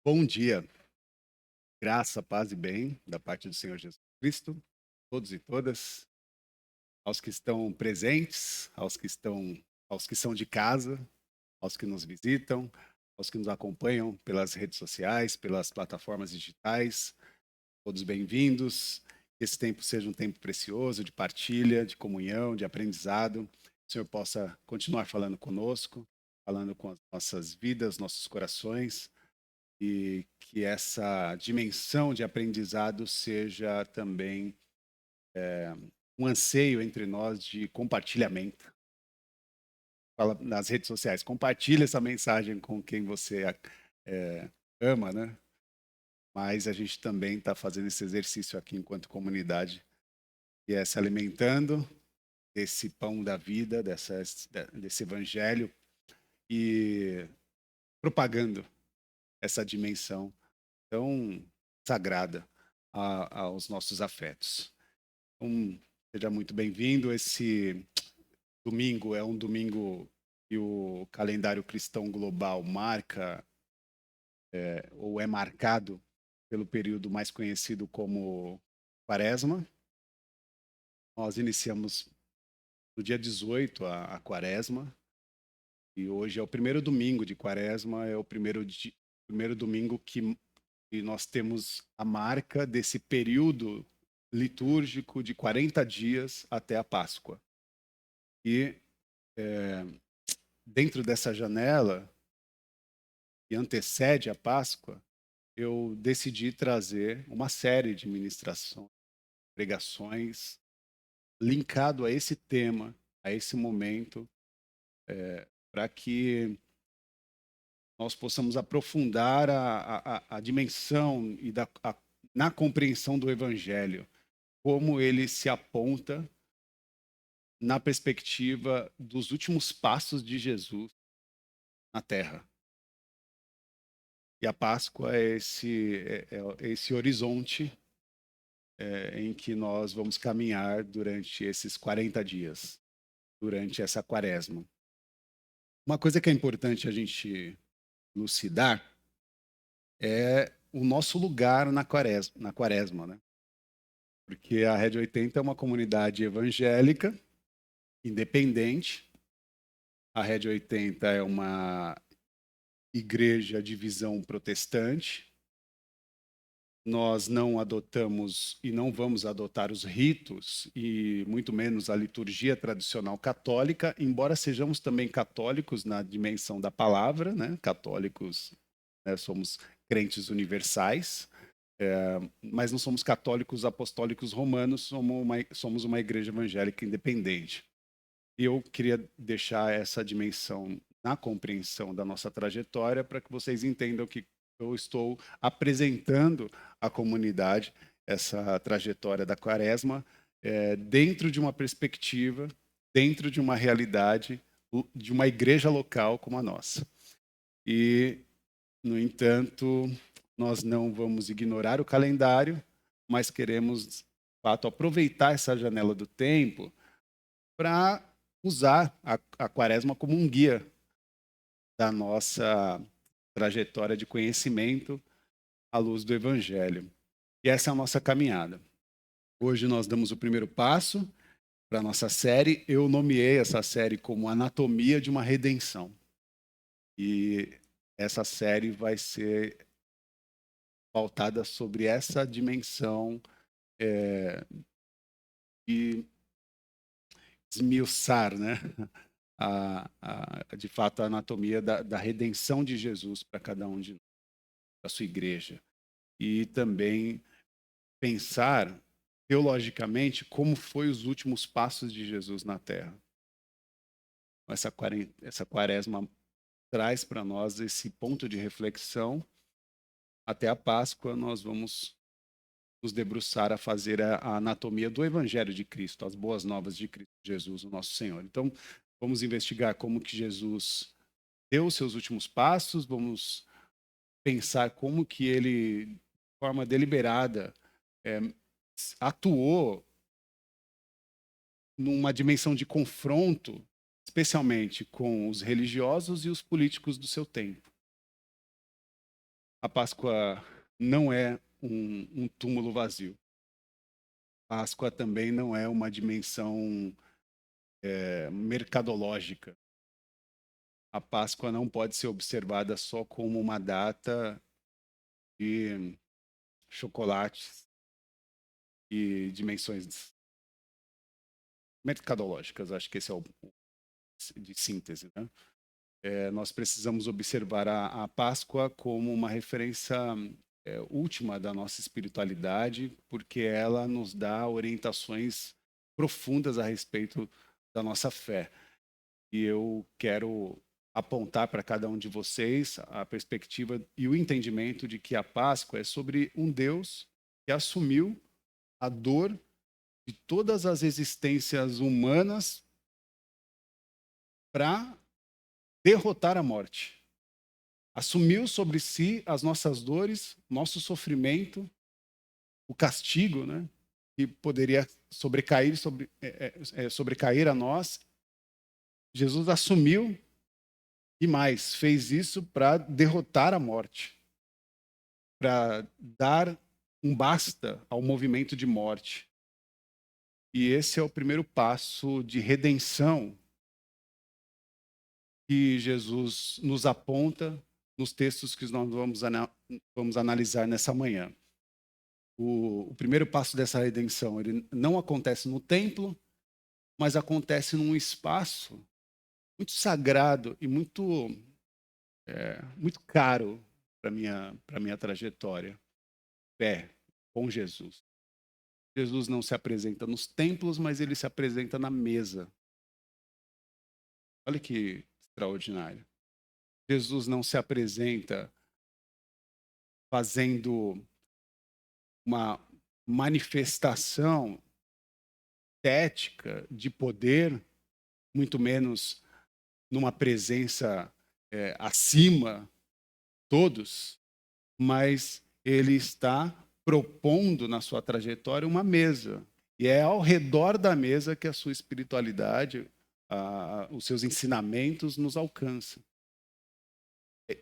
Bom dia, graça, paz e bem da parte do Senhor Jesus Cristo, todos e todas, aos que estão presentes, aos que são de casa, aos que nos visitam, aos que nos acompanham pelas redes sociais, pelas plataformas digitais, todos bem-vindos. Que esse tempo seja um tempo precioso de partilha, de comunhão, de aprendizado. Que o Senhor possa continuar falando conosco, falando com as nossas vidas, nossos corações e que essa dimensão de aprendizado seja também um anseio entre nós de compartilhamento. Fala nas redes sociais, compartilhe essa mensagem com quem você ama, né? Mas a gente também está fazendo esse exercício aqui enquanto comunidade, que é se alimentando desse pão da vida, desse evangelho e propagando essa dimensão tão sagrada aos nossos afetos. Então, seja muito bem-vindo. Esse domingo é um domingo que o calendário cristão global marca, ou é marcado pelo período mais conhecido como Quaresma. Nós iniciamos no dia 18 a Quaresma, e hoje é o primeiro domingo de Quaresma, é o primeiro domingo que nós temos a marca desse período litúrgico de 40 dias até a Páscoa. E dentro dessa janela que antecede a Páscoa, eu decidi trazer uma série de ministrações, pregações, linkado a esse tema, a esse momento, para que nós possamos aprofundar a dimensão na compreensão do Evangelho, como ele se aponta na perspectiva dos últimos passos de Jesus na Terra. E a Páscoa é esse horizonte em que nós vamos caminhar durante esses 40 dias, durante essa quaresma. Uma coisa que é importante a gente elucidar é o nosso lugar na quaresma, né? Porque a Rede 80 é uma comunidade evangélica, independente. A Rede 80 é uma igreja de visão protestante. Nós não adotamos e não vamos adotar os ritos e muito menos a liturgia tradicional católica, embora sejamos também católicos na dimensão da palavra, né? Católicos, né? Somos crentes universais, mas não somos católicos apostólicos romanos, somos uma igreja evangélica independente. E eu queria deixar essa dimensão na compreensão da nossa trajetória para que vocês entendam que eu estou apresentando à comunidade essa trajetória da Quaresma dentro de uma perspectiva, dentro de uma realidade de uma igreja local como a nossa. E, no entanto, nós não vamos ignorar o calendário, mas queremos, de fato, aproveitar essa janela do tempo para usar a Quaresma como um guia da nossa trajetória de conhecimento à luz do Evangelho. E essa é a nossa caminhada. Hoje nós damos o primeiro passo para a nossa série. Eu nomeei essa série como Anatomia de uma Redenção. E essa série vai ser pautada sobre essa dimensão de esmiuçar, né? De fato, a anatomia da redenção de Jesus para cada um de nós, para a sua igreja. E também pensar teologicamente como foi os últimos passos de Jesus na Terra. Essa quaresma traz para nós esse ponto de reflexão. Até a Páscoa nós vamos nos debruçar a fazer a anatomia do Evangelho de Cristo, as boas novas de Cristo Jesus, o nosso Senhor. Então, vamos investigar como que Jesus deu os seus últimos passos, vamos pensar como que ele, de forma deliberada, é, atuou numa dimensão de confronto, especialmente com os religiosos e os políticos do seu tempo. A Páscoa não é um túmulo vazio. A Páscoa também não é uma dimensão mercadológica. A Páscoa não pode ser observada só como uma data de chocolates e dimensões mercadológicas. Acho que esse é o de síntese, né? Nós precisamos observar a Páscoa como uma referência última da nossa espiritualidade, porque ela nos dá orientações profundas a respeito da nossa fé. E eu quero apontar para cada um de vocês a perspectiva e o entendimento de que a Páscoa é sobre um Deus que assumiu a dor de todas as existências humanas para derrotar a morte. Assumiu sobre si as nossas dores, nosso sofrimento, o castigo, né, que poderia sobrecair a nós. Jesus assumiu e mais, fez isso para derrotar a morte, para dar um basta ao movimento de morte. E esse é o primeiro passo de redenção que Jesus nos aponta nos textos que nós vamos analisar nessa manhã. O primeiro passo dessa redenção, ele não acontece no templo, mas acontece num espaço muito sagrado e muito caro para minha trajetória. Fé com Jesus. Jesus não se apresenta nos templos, mas ele se apresenta na mesa. Olha que extraordinário. Jesus não se apresenta fazendo uma manifestação estética de poder, muito menos numa presença acima todos, mas ele está propondo na sua trajetória uma mesa. E é ao redor da mesa que a sua espiritualidade, os seus ensinamentos nos alcançam.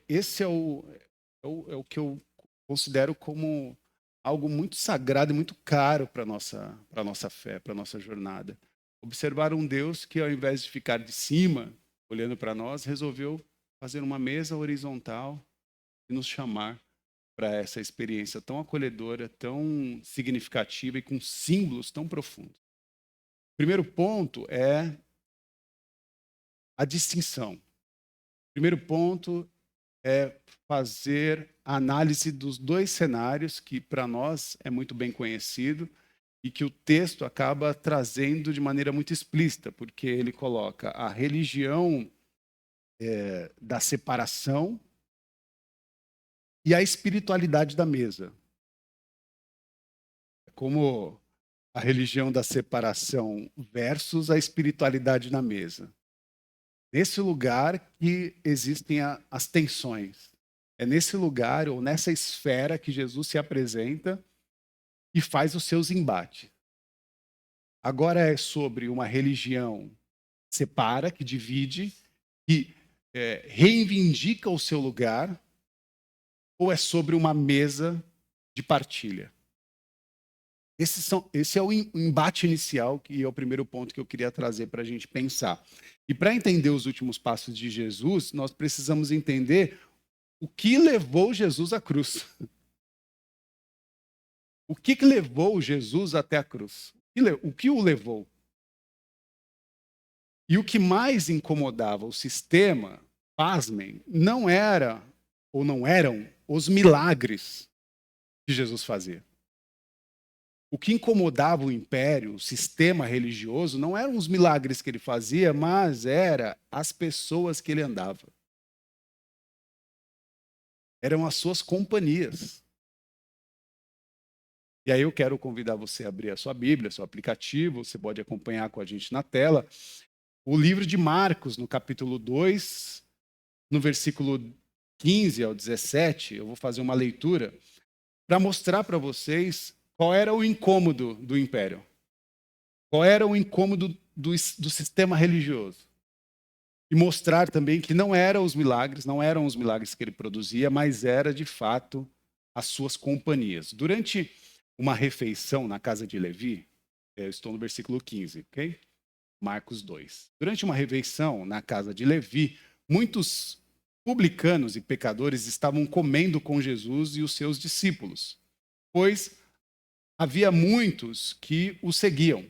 Esse é o que eu considero como algo muito sagrado e muito caro para a nossa fé, para a nossa jornada. Observar um Deus que, ao invés de ficar de cima, olhando para nós, resolveu fazer uma mesa horizontal e nos chamar para essa experiência tão acolhedora, tão significativa e com símbolos tão profundos. O primeiro ponto é a distinção. O primeiro ponto é fazer a análise dos dois cenários que para nós é muito bem conhecido e que o texto acaba trazendo de maneira muito explícita, porque ele coloca a religião da separação e a espiritualidade da mesa. É como a religião da separação versus a espiritualidade na mesa. Nesse lugar que existem as tensões. É nesse lugar ou nessa esfera que Jesus se apresenta e faz os seus embates. Agora é sobre uma religião que separa, que divide, que reivindica o seu lugar, ou é sobre uma mesa de partilha? Esse é o embate inicial, que é o primeiro ponto que eu queria trazer para a gente pensar. E para entender os últimos passos de Jesus, nós precisamos entender o que levou Jesus à cruz. O que levou Jesus até a cruz? O que o levou? E o que mais incomodava o sistema, pasmem, não era ou não eram os milagres que Jesus fazia. O que incomodava o império, o sistema religioso, não eram os milagres que ele fazia, mas era as pessoas que ele andava. Eram as suas companhias. E aí eu quero convidar você a abrir a sua Bíblia, seu aplicativo, você pode acompanhar com a gente na tela. O livro de Marcos, no capítulo 2, no versículo 15 ao 17, eu vou fazer uma leitura para mostrar para vocês qual era o incômodo do império. Qual era o incômodo do sistema religioso. e mostrar também que não eram os milagres que ele produzia, mas era de fato as suas companhias. Durante uma refeição na casa de Levi, eu estou no versículo 15, ok? Marcos 2. Durante uma refeição na casa de Levi, muitos publicanos e pecadores estavam comendo com Jesus e os seus discípulos, pois havia muitos que o seguiam.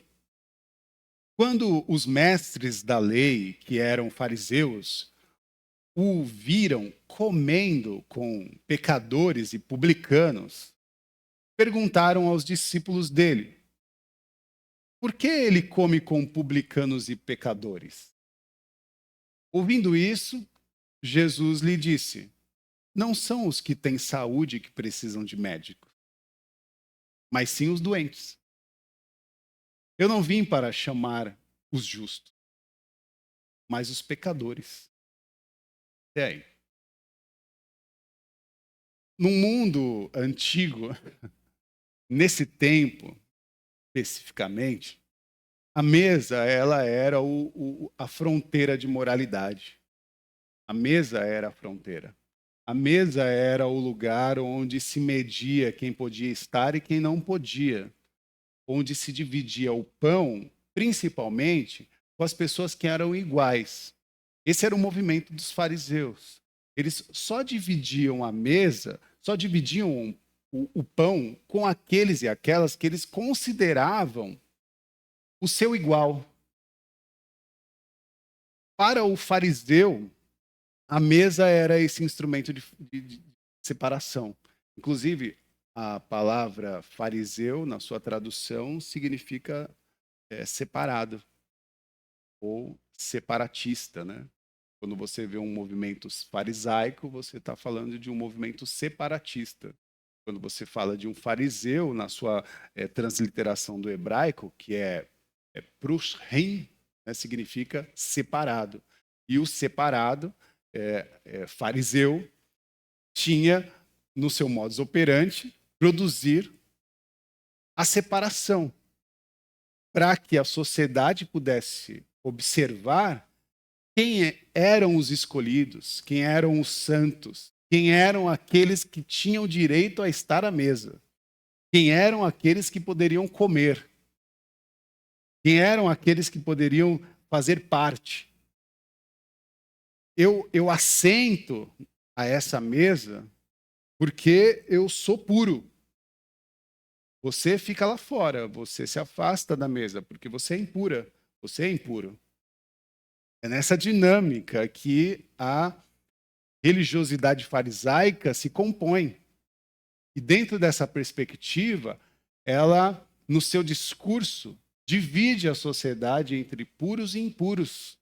Quando os mestres da lei, que eram fariseus, o viram comendo com pecadores e publicanos, perguntaram aos discípulos dele: por que ele come com publicanos e pecadores? Ouvindo isso, Jesus lhe disse: não são os que têm saúde que precisam de médico, mas sim os doentes. Eu não vim para chamar os justos, mas os pecadores. E aí? No mundo antigo, nesse tempo especificamente, a mesa ela era a fronteira de moralidade. A mesa era a fronteira. A mesa era o lugar onde se media quem podia estar e quem não podia, onde se dividia o pão, principalmente, com as pessoas que eram iguais. Esse era o movimento dos fariseus. Eles só dividiam a mesa, só dividiam o pão com aqueles e aquelas que eles consideravam o seu igual. Para o fariseu, a mesa era esse instrumento de separação. Inclusive, a palavra fariseu, na sua tradução, significa separado ou separatista, né? Quando você vê um movimento farisaico, você está falando de um movimento separatista. Quando você fala de um fariseu, na sua transliteração do hebraico, que é prushim, né, significa separado. E o separado, fariseu, tinha no seu modus operandi produzir a separação, para que a sociedade pudesse observar quem eram os escolhidos, quem eram os santos, quem eram aqueles que tinham direito a estar à mesa, quem eram aqueles que poderiam comer, quem eram aqueles que poderiam fazer parte. Eu assento a essa mesa porque eu sou puro. Você fica lá fora, você se afasta da mesa porque você é impura, você é impuro. É nessa dinâmica que a religiosidade farisaica se compõe. E dentro dessa perspectiva, ela, no seu discurso, divide a sociedade entre puros e impuros,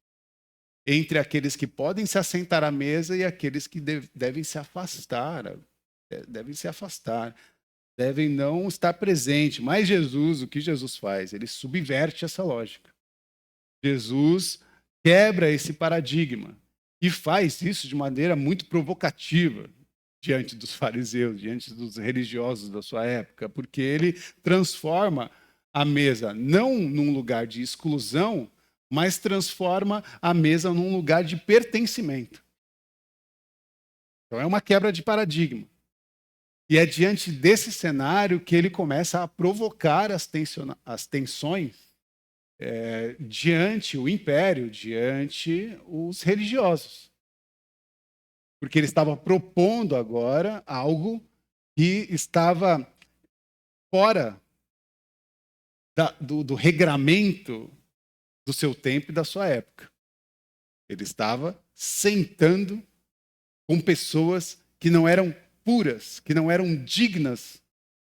entre aqueles que podem se assentar à mesa e aqueles que devem se afastar, devem não estar presentes. Mas Jesus, o que Jesus faz? Ele subverte essa lógica. Jesus quebra esse paradigma e faz isso de maneira muito provocativa diante dos fariseus, diante dos religiosos da sua época, porque ele transforma a mesa não num lugar de exclusão, mas transforma a mesa num lugar de pertencimento. Então é uma quebra de paradigma. E é diante desse cenário que ele começa a provocar as tensões diante o império, diante os religiosos. Porque ele estava propondo agora algo que estava fora do regramento do seu tempo e da sua época. Ele estava sentando com pessoas que não eram puras, que não eram dignas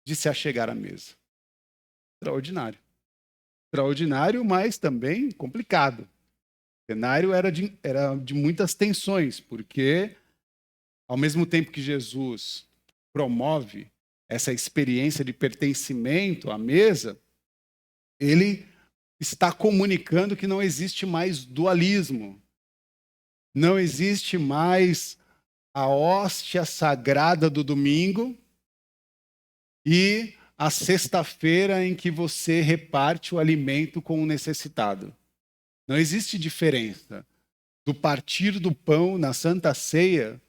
de se achegar à mesa. Extraordinário. Extraordinário, mas também complicado. O cenário era de muitas tensões, porque ao mesmo tempo que Jesus promove essa experiência de pertencimento à mesa, ele está comunicando que não existe mais dualismo, não existe mais a hóstia sagrada do domingo e a sexta-feira em que você reparte o alimento com o necessitado. Não existe diferença. do partir do pão na Santa Ceia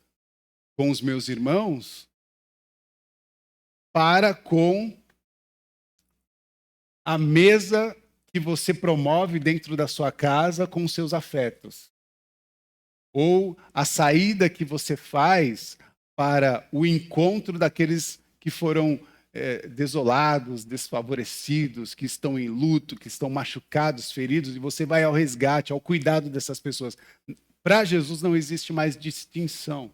com os meus irmãos para com a mesa que você promove dentro da sua casa com os seus afetos. Ou a saída que você faz para o encontro daqueles que foram desolados, desfavorecidos, que estão em luto, que estão machucados, feridos, e você vai ao resgate, ao cuidado dessas pessoas. Para Jesus não existe mais distinção.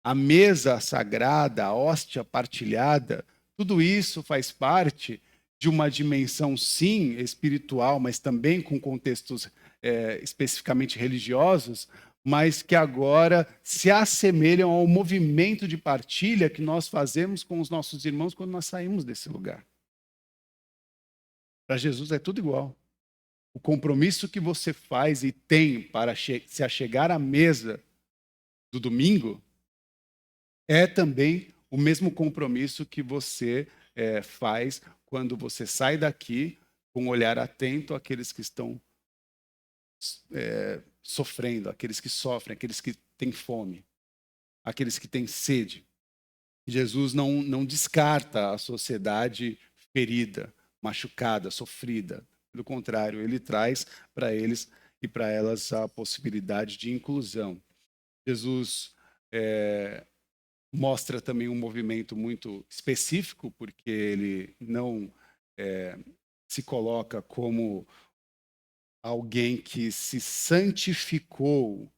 A mesa sagrada, a hóstia partilhada, tudo isso faz parte de uma dimensão, sim, espiritual, mas também com contextos especificamente religiosos, mas que agora se assemelham ao movimento de partilha que nós fazemos com os nossos irmãos quando nós saímos desse lugar. Para Jesus é tudo igual. O compromisso que você faz e tem para se achegar à mesa do domingo é também o mesmo compromisso que você faz quando você sai daqui com um olhar atento àqueles que estão sofrendo, aqueles que sofrem, aqueles que têm fome, aqueles que têm sede. Jesus não descarta a sociedade ferida, machucada, sofrida. Pelo contrário, ele traz para eles e para elas a possibilidade de inclusão. Jesus mostra também um movimento muito específico, porque ele não se coloca como alguém que se santificou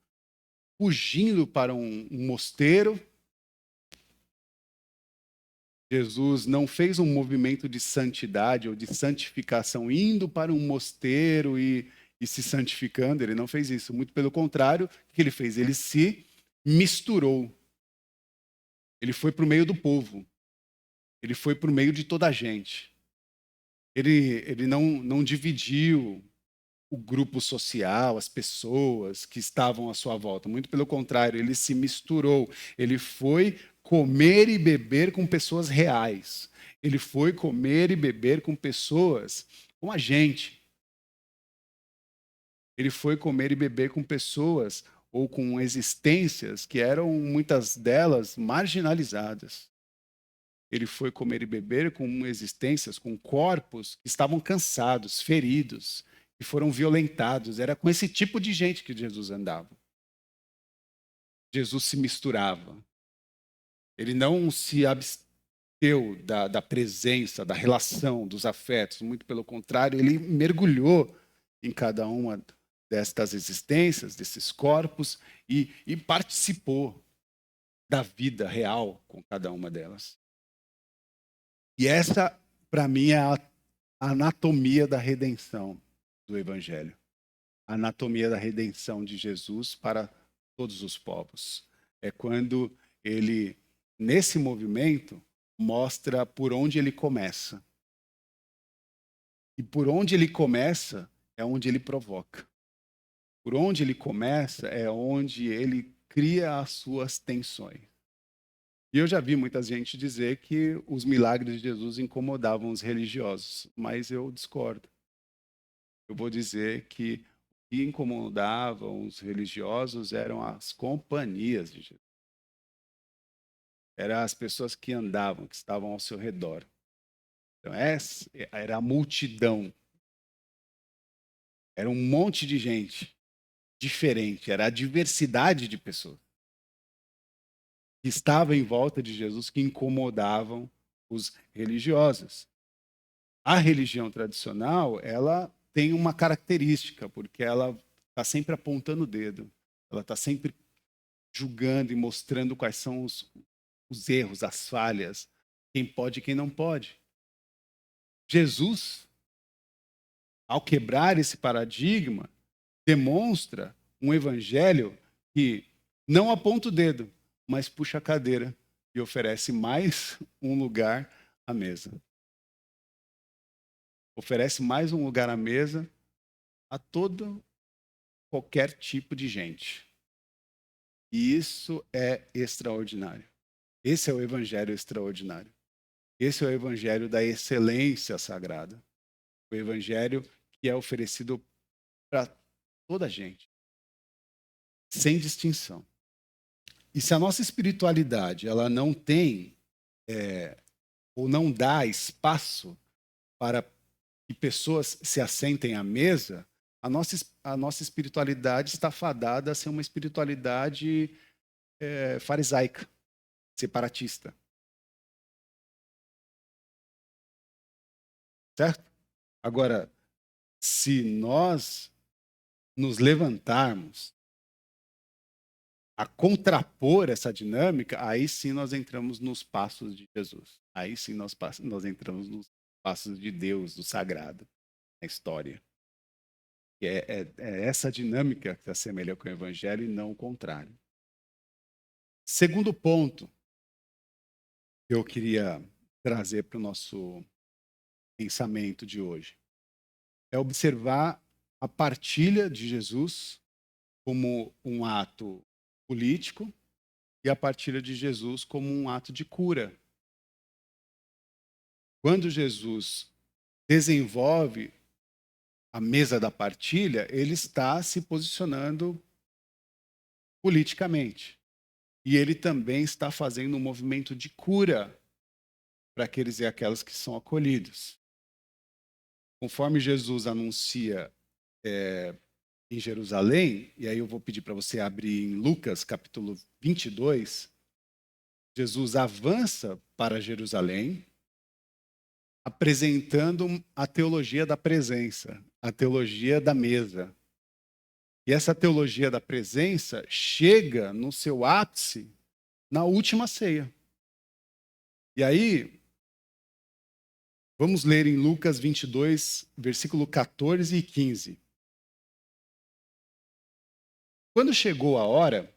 fugindo para um mosteiro. Jesus não fez um movimento de santidade ou de santificação indo para um mosteiro e se santificando. Ele não fez isso. Muito pelo contrário, o que ele fez? Ele se misturou. Ele foi para o meio do povo. Ele foi para o meio de toda a gente. Ele não dividiu o grupo social, as pessoas que estavam à sua volta. Muito pelo contrário, ele se misturou. Ele foi comer e beber com pessoas reais. Ele foi comer e beber com pessoas, com a gente. Ele foi comer e beber com pessoas ou com existências que eram, muitas delas, marginalizadas. Ele foi comer e beber com existências, com corpos que estavam cansados, feridos, que foram violentados. Era com esse tipo de gente que Jesus andava. Jesus se misturava. Ele não se absteu da presença, da relação, dos afetos. Muito pelo contrário, ele mergulhou em cada uma destas existências, desses corpos, e participou da vida real com cada uma delas. E essa, para mim, é a anatomia da redenção do Evangelho. A anatomia da redenção de Jesus para todos os povos. É quando ele, nesse movimento, mostra por onde ele começa. E por onde ele começa é onde ele provoca. Por onde ele começa é onde ele cria as suas tensões. E eu já vi muita gente dizer que os milagres de Jesus incomodavam os religiosos, mas eu discordo. Eu vou dizer que o que incomodavam os religiosos eram as companhias de Jesus. Eram as pessoas que andavam, que estavam ao seu redor. Então, essa era a multidão. Era um monte de gente diferente, era a diversidade de pessoas que estava em volta de Jesus que incomodavam os religiosos. A religião tradicional, ela tem uma característica, porque ela está sempre apontando o dedo, ela está sempre julgando e mostrando quais são os erros, as falhas, quem pode e quem não pode. Jesus, ao quebrar esse paradigma, demonstra um evangelho que não aponta o dedo, mas puxa a cadeira e oferece mais um lugar à mesa. Oferece mais um lugar à mesa a qualquer tipo de gente. E isso é extraordinário. Esse é o evangelho extraordinário. Esse é o evangelho da excelência sagrada. O evangelho que é oferecido para toda a gente. sem distinção. E se a nossa espiritualidade ela não tem ou não dá espaço para que pessoas se assentem à mesa, a nossa espiritualidade está fadada a ser uma espiritualidade farisaica, separatista. Certo? Agora, se nós nos levantarmos a contrapor essa dinâmica, aí sim nós entramos nos passos de Jesus. Aí sim nós entramos nos passos de Deus, do sagrado, na história. E é essa dinâmica que se assemelha com o Evangelho e não o contrário. Segundo ponto que eu queria trazer para o nosso pensamento de hoje é observar a partilha de Jesus como um ato político e a partilha de Jesus como um ato de cura. Quando Jesus desenvolve a mesa da partilha, ele está se posicionando politicamente. E ele também está fazendo um movimento de cura para aqueles e aquelas que são acolhidos. Conforme Jesus anuncia em Jerusalém, e aí eu vou pedir para você abrir em Lucas capítulo 22, Jesus avança para Jerusalém, apresentando a teologia da presença, a teologia da mesa. E essa teologia da presença chega no seu ápice na última ceia. E aí, vamos ler em Lucas 22, versículo 14 e 15. Quando chegou a hora,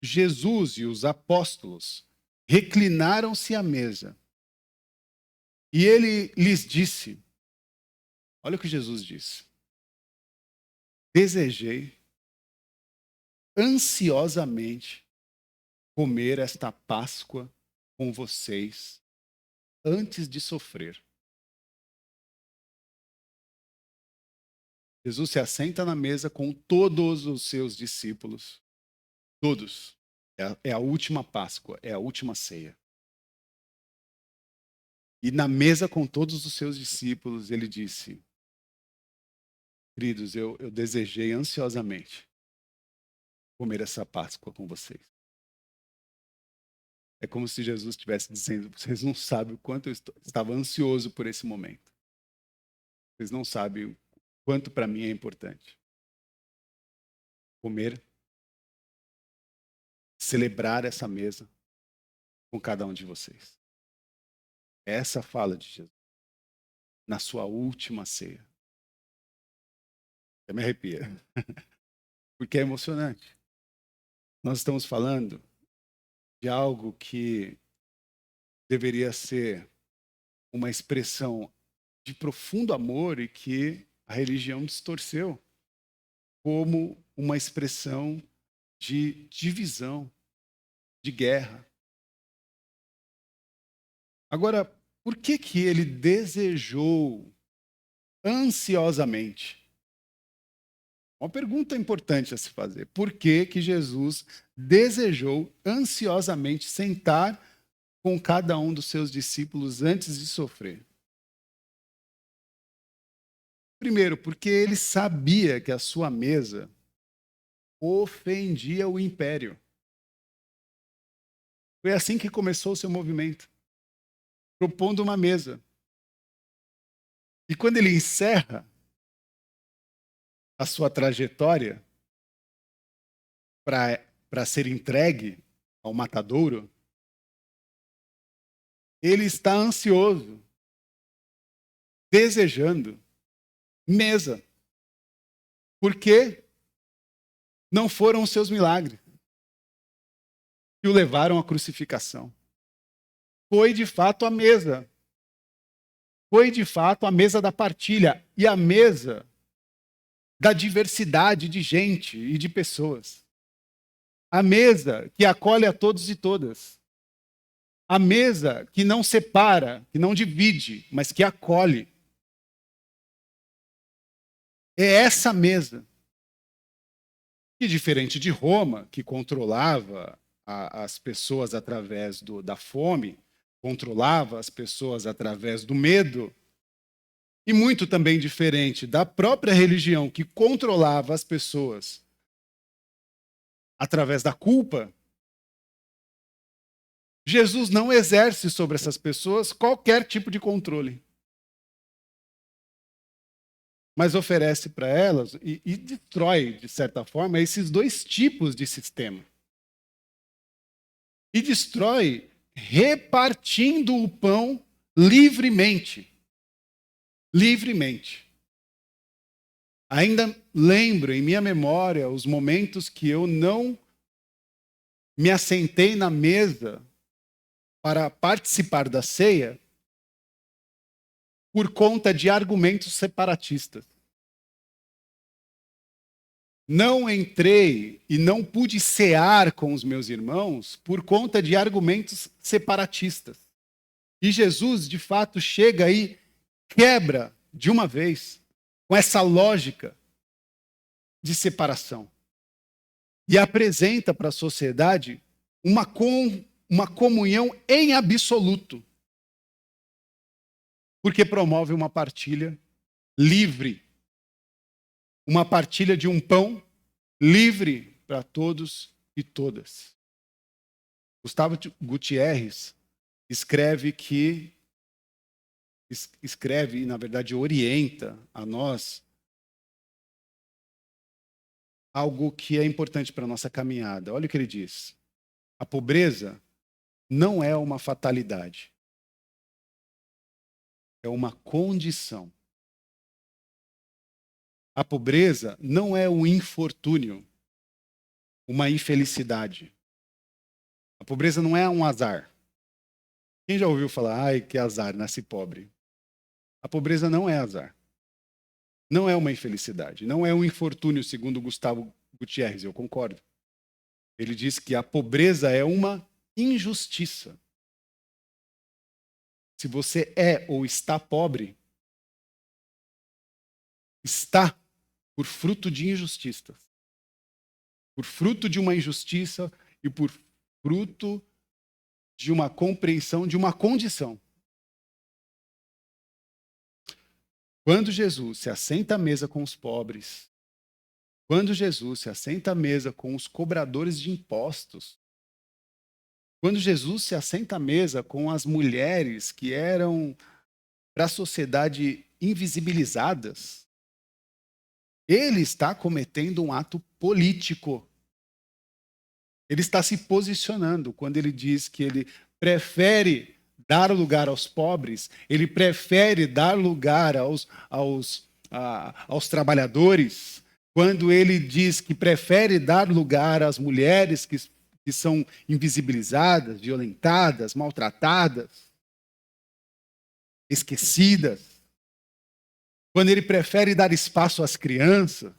Jesus e os apóstolos reclinaram-se à mesa. E ele lhes disse, olha o que Jesus disse: desejei ansiosamente comer esta Páscoa com vocês antes de sofrer. Jesus se assenta na mesa com todos os seus discípulos. Todos. É a última Páscoa, é a última ceia. E na mesa com todos os seus discípulos, ele disse: queridos, eu desejei ansiosamente comer essa Páscoa com vocês. É como se Jesus estivesse dizendo: vocês não sabem o quanto eu estava ansioso por esse momento. Vocês não sabem o quanto para mim é importante comer, celebrar essa mesa com cada um de vocês. Essa fala de Jesus na sua última ceia. Até me arrepia. Porque é emocionante. Nós estamos falando de algo que deveria ser uma expressão de profundo amor e que a religião distorceu como uma expressão de divisão, de guerra. Agora, por que ele desejou ansiosamente? Uma pergunta importante a se fazer. Por que Jesus desejou ansiosamente sentar com cada um dos seus discípulos antes de sofrer? Primeiro, porque ele sabia que a sua mesa ofendia o império. Foi assim que começou o seu movimento, propondo uma mesa. E quando ele encerra a sua trajetória para ser entregue ao matadouro, ele está ansioso, desejando mesa. Porque não foram os seus milagres que o levaram à crucificação. Foi de fato a mesa. Foi de fato a mesa da partilha e a mesa da diversidade de gente e de pessoas. A mesa que acolhe a todos e todas. A mesa que não separa, que não divide, mas que acolhe. É essa mesa E diferente de Roma, que controlava as pessoas através da fome, controlava as pessoas através do medo, e muito também diferente da própria religião, que controlava as pessoas através da culpa, Jesus não exerce sobre essas pessoas qualquer tipo de controle. Mas oferece para elas e destrói, de certa forma, esses dois tipos de sistema. E destrói repartindo o pão livremente. Livremente. Ainda lembro em minha memória os momentos que eu não me assentei na mesa para participar da ceia por conta de argumentos separatistas. Não entrei e não pude cear com os meus irmãos por conta de argumentos separatistas. E Jesus, de fato, chega aí, quebra de uma vez com essa lógica de separação e apresenta para a sociedade uma comunhão em absoluto, porque promove uma partilha livre, uma partilha de um pão livre para todos e todas. Gustavo Gutierrez escreve e, na verdade, orienta a nós algo que é importante para a nossa caminhada. Olha o que ele diz. A pobreza não é uma fatalidade. É uma condição. A pobreza não é um infortúnio, uma infelicidade. A pobreza não é um azar. Quem já ouviu falar, ai, que azar, nasci pobre? A pobreza não é azar. Não é uma infelicidade. Não é um infortúnio, segundo Gustavo Gutierrez, eu concordo. Ele diz que a pobreza é uma injustiça. Se você é ou está pobre, está por fruto de injustiças. Por fruto de uma injustiça e por fruto de uma compreensão de uma condição. Quando Jesus se assenta à mesa com os pobres, quando Jesus se assenta à mesa com os cobradores de impostos, quando Jesus se assenta à mesa com as mulheres que eram para a sociedade invisibilizadas, ele está cometendo um ato político. Ele está se posicionando quando ele diz que ele prefere dar lugar aos pobres, ele prefere dar lugar aos trabalhadores, quando ele diz que prefere dar lugar às mulheres que são invisibilizadas, violentadas, maltratadas, esquecidas, quando ele prefere dar espaço às crianças,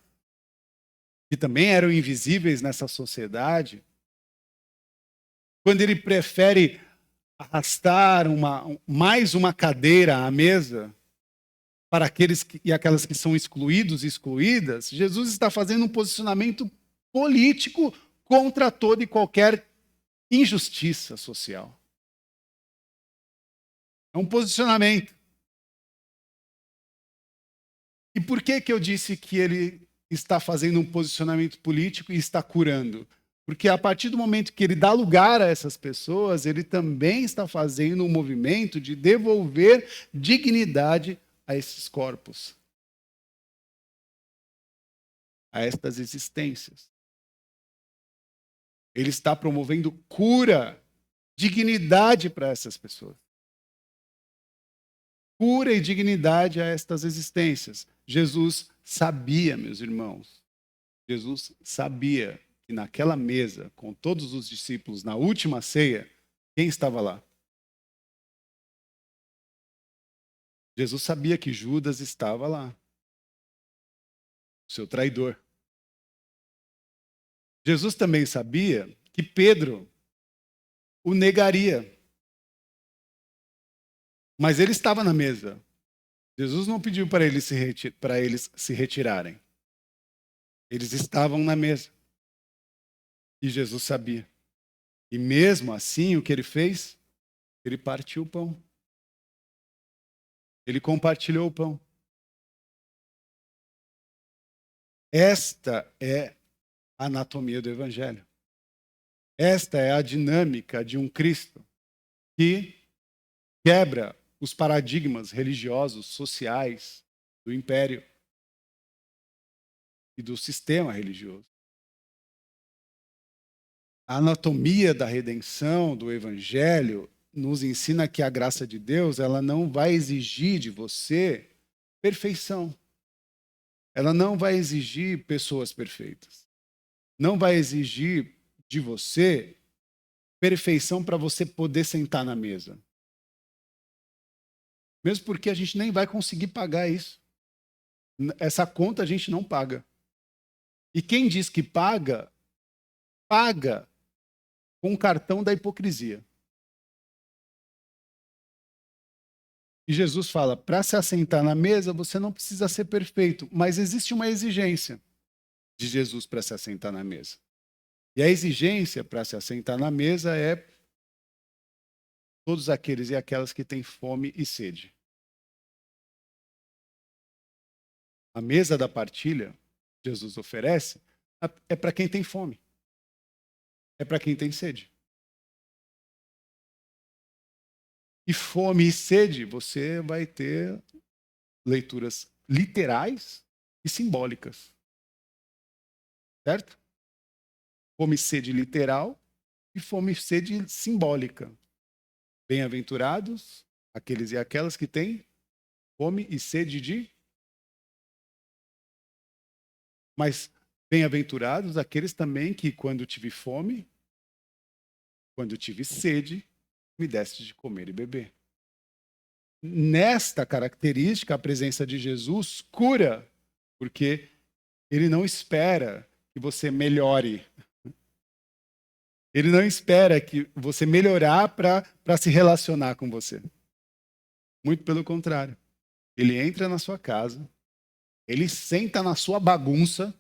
que também eram invisíveis nessa sociedade, quando ele prefere arrastar mais uma cadeira à mesa para aqueles e aquelas que são excluídos e excluídas, Jesus está fazendo um posicionamento político contra toda e qualquer injustiça social. É um posicionamento. E por que eu disse que ele está fazendo um posicionamento político e está curando? Porque a partir do momento que ele dá lugar a essas pessoas, ele também está fazendo um movimento de devolver dignidade a esses corpos, a estas existências. Ele está promovendo cura, dignidade para essas pessoas. Cura e dignidade a estas existências. Jesus sabia, meus irmãos, Jesus sabia que naquela mesa, com todos os discípulos, na última ceia, quem estava lá? Jesus sabia que Judas estava lá, o seu traidor. Jesus também sabia que Pedro o negaria. Mas ele estava na mesa. Jesus não pediu para eles se retirarem. Eles estavam na mesa. E Jesus sabia. E mesmo assim, o que ele fez? Ele partiu o pão. Ele compartilhou o pão. Esta é a anatomia do Evangelho. Esta é a dinâmica de um Cristo que quebra os paradigmas religiosos, sociais do império e do sistema religioso. A anatomia da redenção, do Evangelho, nos ensina que a graça de Deus ela não vai exigir de você perfeição. Ela não vai exigir pessoas perfeitas. Não vai exigir de você perfeição para você poder sentar na mesa. Mesmo porque a gente nem vai conseguir pagar isso. Essa conta a gente não paga. E quem diz que paga, paga com o cartão da hipocrisia. E Jesus fala: para se assentar na mesa, você não precisa ser perfeito, mas existe uma exigência de Jesus para se assentar na mesa. E a exigência para se assentar na mesa é todos aqueles e aquelas que têm fome e sede. A mesa da partilha, Jesus oferece, é para quem tem fome. É para quem tem sede. E fome e sede, você vai ter leituras literais e simbólicas. Certo? Fome e sede literal e fome e sede simbólica. Bem-aventurados aqueles e aquelas que têm fome e sede de. Mas bem-aventurados aqueles também que, quando tive fome, quando tive sede, me deste de comer e beber. Nesta característica, a presença de Jesus cura, porque ele não espera que você melhore. Ele não espera que você melhorar para se relacionar com você. Muito pelo contrário. Ele entra na sua casa, ele senta na sua bagunça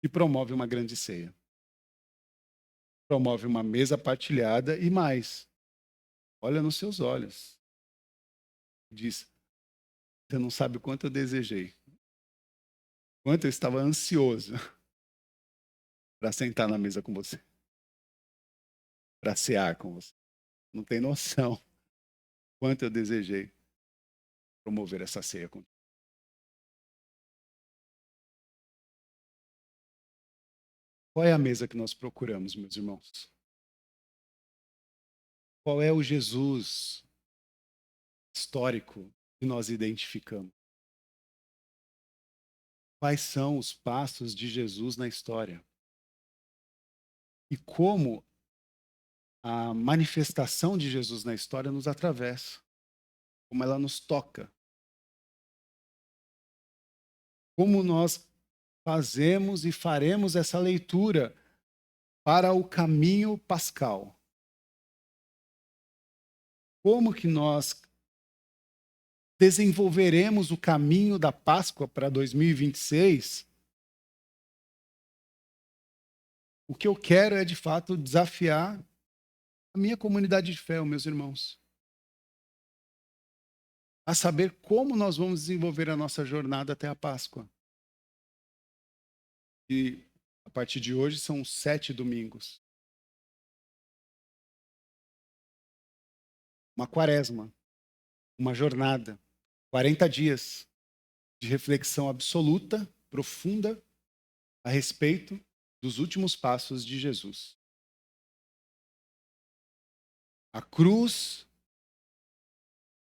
e promove uma grande ceia. Promove uma mesa partilhada e mais. Olha nos seus olhos. Diz: você não sabe o quanto eu desejei. Quanto eu estava ansioso para sentar na mesa com você. Para cear com você. Não tem noção quanto eu desejei promover essa ceia contigo. Qual é a mesa que nós procuramos, meus irmãos? Qual é o Jesus histórico que nós identificamos? Quais são os passos de Jesus na história? E como a manifestação de Jesus na história nos atravessa, como ela nos toca. Como nós fazemos e faremos essa leitura para o caminho pascal. Como que nós desenvolveremos o caminho da Páscoa para 2026? O que eu quero é, de fato, desafiar a minha comunidade de fé, os meus irmãos, a saber como nós vamos desenvolver a nossa jornada até a Páscoa. E a partir de hoje são 7 domingos. Uma quaresma, uma jornada, 40 dias de reflexão absoluta, profunda, a respeito dos últimos passos de Jesus. A cruz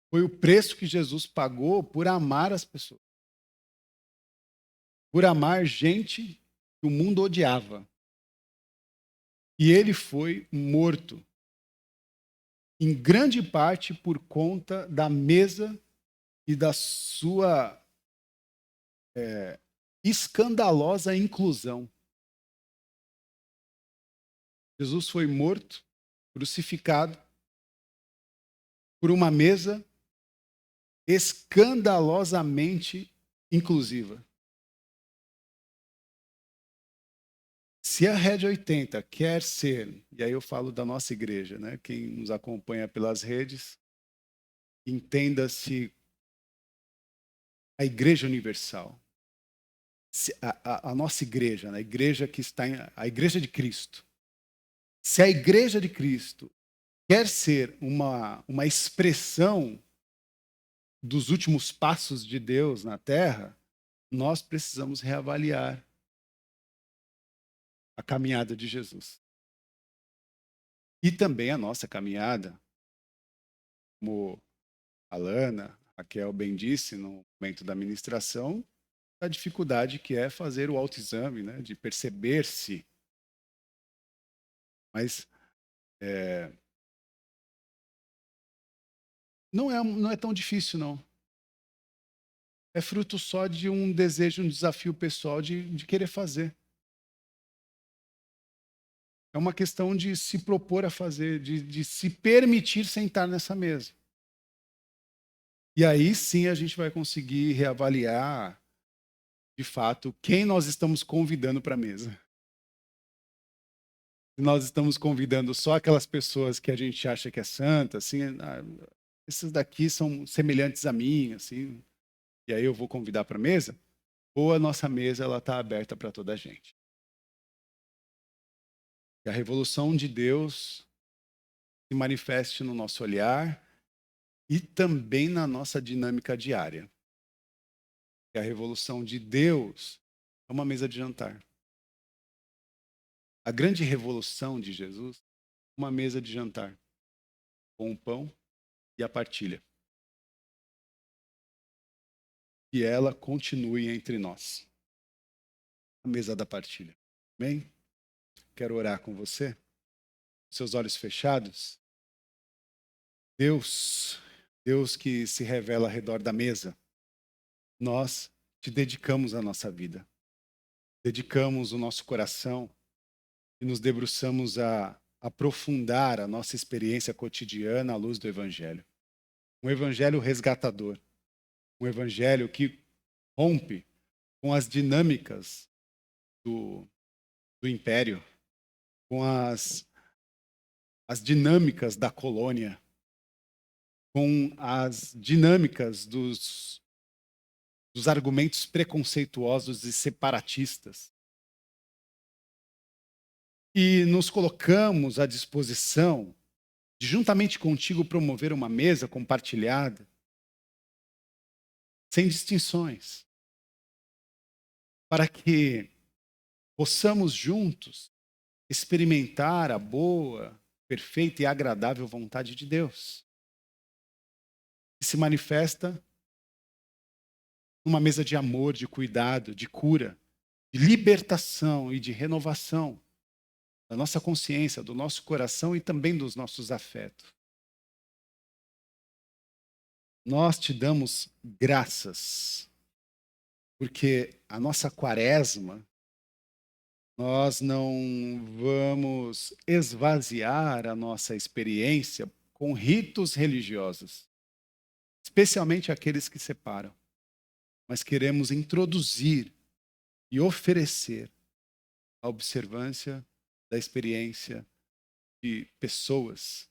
foi o preço que Jesus pagou por amar as pessoas. Por amar gente que o mundo odiava. E ele foi morto, em grande parte por conta da mesa e da sua escandalosa inclusão. Jesus foi morto, crucificado, por uma mesa escandalosamente inclusiva. Se a Rede 80 quer ser, e aí eu falo da nossa igreja, né? Quem nos acompanha pelas redes, entenda-se a Igreja Universal. A nossa igreja, né? A igreja que está a Igreja de Cristo. Se a Igreja de Cristo quer ser uma expressão dos últimos passos de Deus na Terra, nós precisamos reavaliar a caminhada de Jesus. E também a nossa caminhada, como a Lana, a Raquel bem disse no momento da ministração, a dificuldade que é fazer o autoexame, né, de perceber-se. Mas não é tão difícil, não. É fruto só de um desejo, um desafio pessoal de querer fazer. É uma questão de se propor a fazer, de se permitir sentar nessa mesa. E aí sim a gente vai conseguir reavaliar, de fato, quem nós estamos convidando para a mesa. Se nós estamos convidando só aquelas pessoas que a gente acha que é santa, assim, esses daqui são semelhantes a mim, assim, e aí eu vou convidar para a mesa, ou a nossa mesa ela está aberta para toda a gente. Que a revolução de Deus se manifeste no nosso olhar e também na nossa dinâmica diária. Que a revolução de Deus é uma mesa de jantar. A grande revolução de Jesus é uma mesa de jantar, com o pão e a partilha. Que ela continue entre nós. A mesa da partilha. Amém? Quero orar com você. Seus olhos fechados. Deus que se revela ao redor da mesa, nós te dedicamos a nossa vida. Dedicamos o nosso coração e nos debruçamos a aprofundar a nossa experiência cotidiana à luz do Evangelho. Um Evangelho resgatador. Um Evangelho que rompe com as dinâmicas do império, com as dinâmicas da colônia, com as dinâmicas dos argumentos preconceituosos e separatistas. E nos colocamos à disposição de, juntamente contigo, promover uma mesa compartilhada, sem distinções, para que possamos juntos experimentar a boa, perfeita e agradável vontade de Deus, que se manifesta numa mesa de amor, de cuidado, de cura, de libertação e de renovação da nossa consciência, do nosso coração e também dos nossos afetos. Nós te damos graças, porque a nossa quaresma, nós não vamos esvaziar a nossa experiência com ritos religiosos, especialmente aqueles que separam, mas queremos introduzir e oferecer a observância da experiência de pessoas,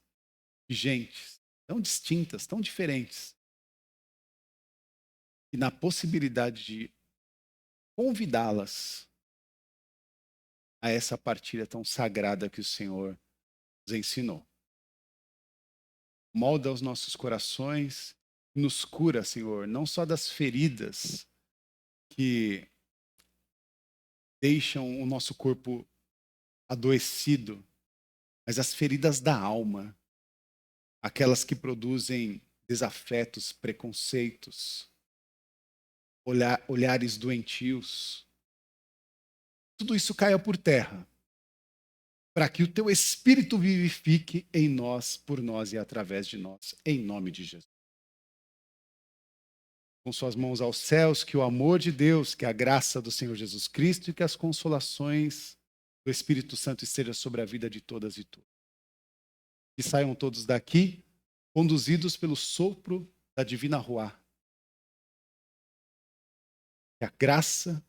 de gentes tão distintas, tão diferentes, e na possibilidade de convidá-las a essa partilha tão sagrada que o Senhor nos ensinou. Molda os nossos corações e nos cura, Senhor, não só das feridas que deixam o nosso corpo adoecido, mas as feridas da alma, aquelas que produzem desafetos, preconceitos, olhares doentios. Tudo isso caia por terra, para que o teu Espírito vivifique em nós, por nós e através de nós, em nome de Jesus. Com suas mãos aos céus, que o amor de Deus, que a graça do Senhor Jesus Cristo e que as consolações do Espírito Santo estejam sobre a vida de todas e todos. Que saiam todos daqui, conduzidos pelo sopro da divina Ruá. Que a graça,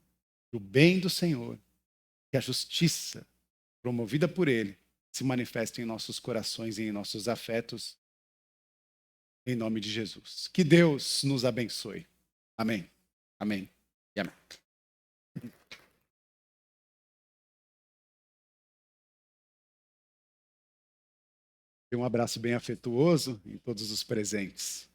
o bem do Senhor, que a justiça promovida por Ele se manifeste em nossos corações e em nossos afetos, em nome de Jesus. Que Deus nos abençoe. Amém. Amém. E amém. Um abraço bem afetuoso em todos os presentes.